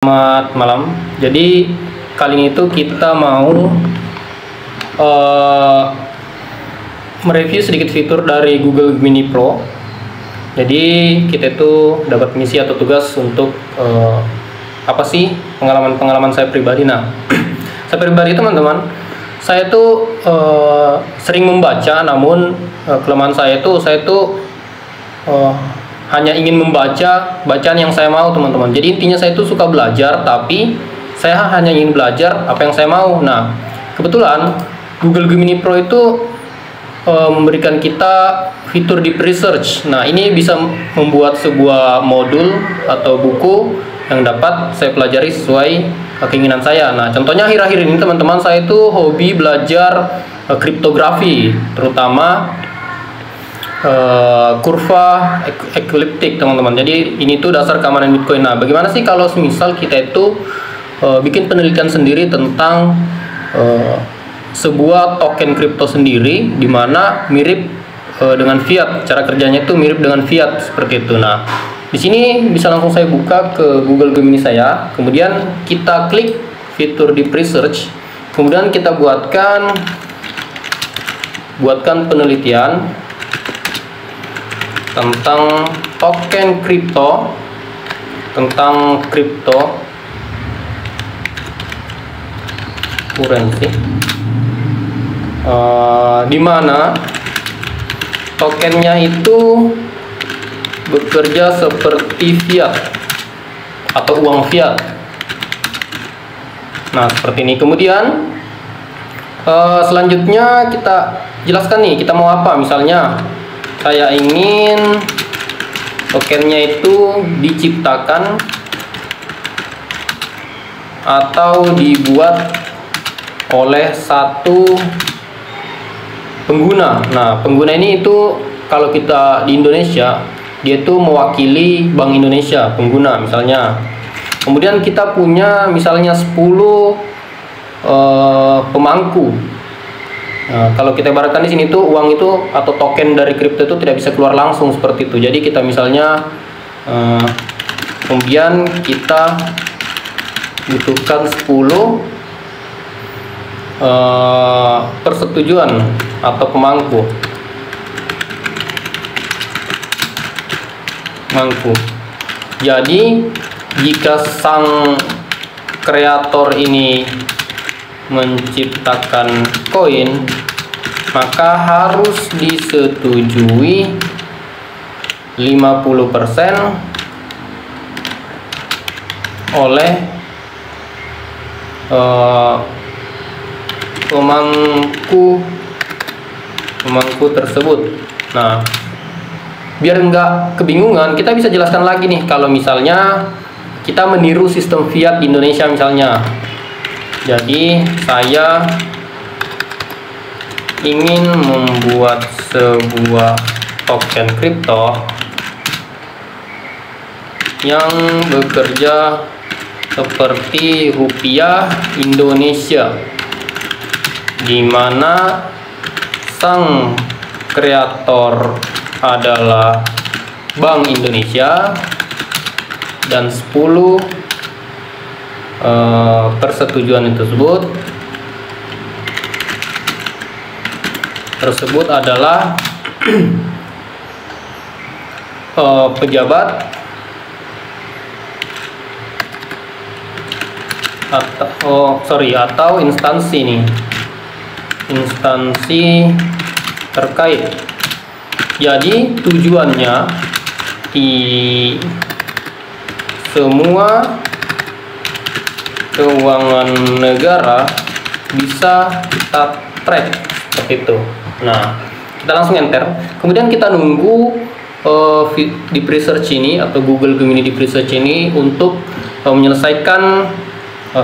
Selamat malam. Jadi kali ini tuh kita mau mereview sedikit fitur dari Google Gemini Pro. Jadi kita itu dapat misi atau tugas untuk apa sih pengalaman saya pribadi. Nah, saya pribadi teman-teman, saya tuh sering membaca, namun kelemahan saya tuh hanya ingin membaca bacaan yang saya mau, teman-teman. Jadi intinya saya itu suka belajar, tapi saya hanya ingin belajar apa yang saya mau. Nah, kebetulan Google Gemini Pro itu memberikan kita fitur deep research. Nah, ini bisa membuat sebuah modul atau buku yang dapat saya pelajari sesuai keinginan saya. Nah, contohnya akhir-akhir ini teman-teman, saya itu hobi belajar kriptografi, terutama kurva ekliptik, teman-teman. Jadi ini tuh dasar keamanan Bitcoin. Nah, bagaimana sih kalau semisal kita itu bikin penelitian sendiri tentang sebuah token kripto sendiri, dimana mirip dengan fiat. Cara kerjanya itu mirip dengan fiat seperti itu. Nah, di sini bisa langsung saya buka ke Google Gemini saya, kemudian kita klik fitur deep research, kemudian kita buatkan penelitian tentang token kripto, tentang kripto currency, di mana tokennya itu bekerja seperti fiat atau uang fiat. Nah, seperti ini. Kemudian selanjutnya kita jelaskan nih, kita mau apa. Misalnya saya ingin tokennya itu diciptakan atau dibuat oleh satu pengguna. Nah, pengguna ini itu kalau kita di Indonesia, dia itu mewakili Bank Indonesia, pengguna misalnya. Kemudian kita punya misalnya 10 pemangku. Nah, kalau kita ibaratkan di sini tuh uang itu atau token dari kripto itu tidak bisa keluar langsung seperti itu. Jadi kita misalnya kemudian kita butuhkan 10 persetujuan atau pemangku. Jadi jika sang kreator ini menciptakan koin, maka harus disetujui 50% oleh pemangku tersebut. Nah, biar enggak kebingungan, kita bisa jelaskan lagi nih, kalau misalnya kita meniru sistem fiat di Indonesia misalnya. Jadi saya ingin membuat sebuah token kripto yang bekerja seperti rupiah Indonesia, di mana sang kreator adalah Bank Indonesia dan 10 persetujuan tersebut adalah pejabat atau instansi terkait. Jadi tujuannya di semua keuangan negara bisa kita track seperti itu. Nah, kita langsung enter. Kemudian kita nunggu deep research ini atau Google Gemini deep research ini untuk menyelesaikan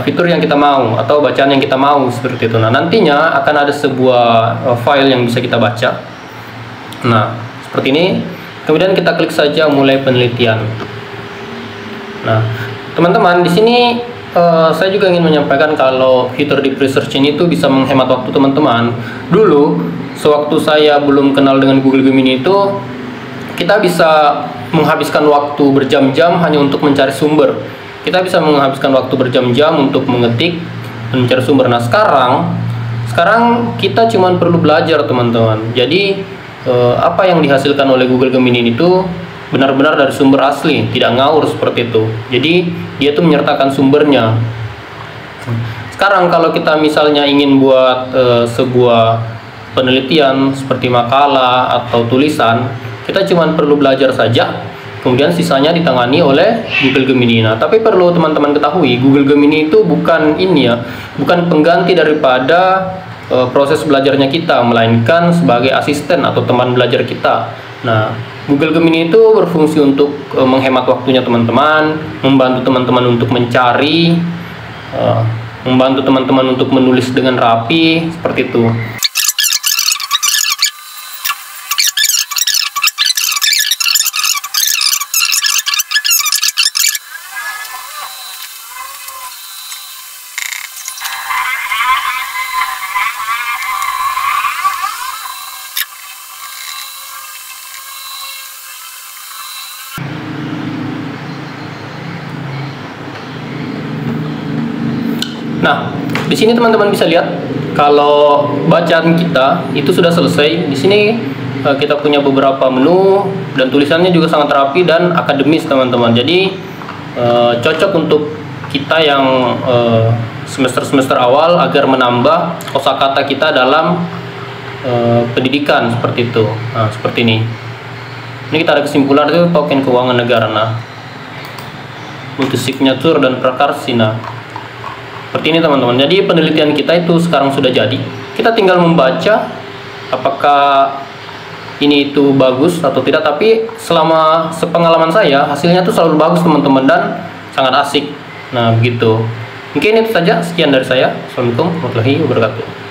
fitur yang kita mau atau bacaan yang kita mau seperti itu. Nah, nantinya akan ada sebuah file yang bisa kita baca. Nah, seperti ini. Kemudian kita klik saja mulai penelitian. Nah, teman-teman, di sini saya juga ingin menyampaikan kalau fitur deep research ini tuh bisa menghemat waktu teman-teman. Dulu, sewaktu saya belum kenal dengan Google Gemini itu, kita bisa menghabiskan waktu berjam-jam hanya untuk mencari sumber. kita bisa menghabiskan waktu berjam-jam untuk mengetik dan mencari sumber. Nah, sekarang kita cuma perlu belajar, teman-teman. Jadi apa yang dihasilkan oleh Google Gemini itu benar-benar dari sumber asli, tidak ngawur seperti itu. Jadi dia tuh menyertakan sumbernya. Sekarang kalau kita misalnya ingin buat sebuah penelitian seperti makalah atau tulisan, kita cuma perlu belajar saja, kemudian sisanya ditangani oleh Google Gemini. Nah, tapi perlu teman-teman ketahui, Google Gemini itu bukan bukan pengganti daripada proses belajarnya kita, melainkan sebagai asisten atau teman belajar kita. Nah, Google Gemini itu berfungsi untuk menghemat waktunya teman-teman, membantu teman-teman untuk mencari, membantu teman-teman untuk menulis dengan rapi, seperti itu. Nah, di sini teman-teman bisa lihat kalau bacaan kita itu sudah selesai. Di sini kita punya beberapa menu dan tulisannya juga sangat rapi dan akademis, teman-teman. Jadi cocok untuk kita yang semester-semester awal agar menambah kosakata kita dalam pendidikan, seperti itu. Nah, seperti ini. Ini kita ada kesimpulan itu token keuangan negara. Nah, multi signature dan prakarsi. Nah, seperti ini, teman-teman. Jadi penelitian kita itu sekarang sudah jadi. Kita tinggal membaca apakah ini itu bagus atau tidak. Tapi selama sepengalaman saya, hasilnya itu selalu bagus, teman-teman, dan sangat asik. Nah, begitu. Mungkin itu saja. Sekian dari saya. Assalamualaikum warahmatullahi wabarakatuh.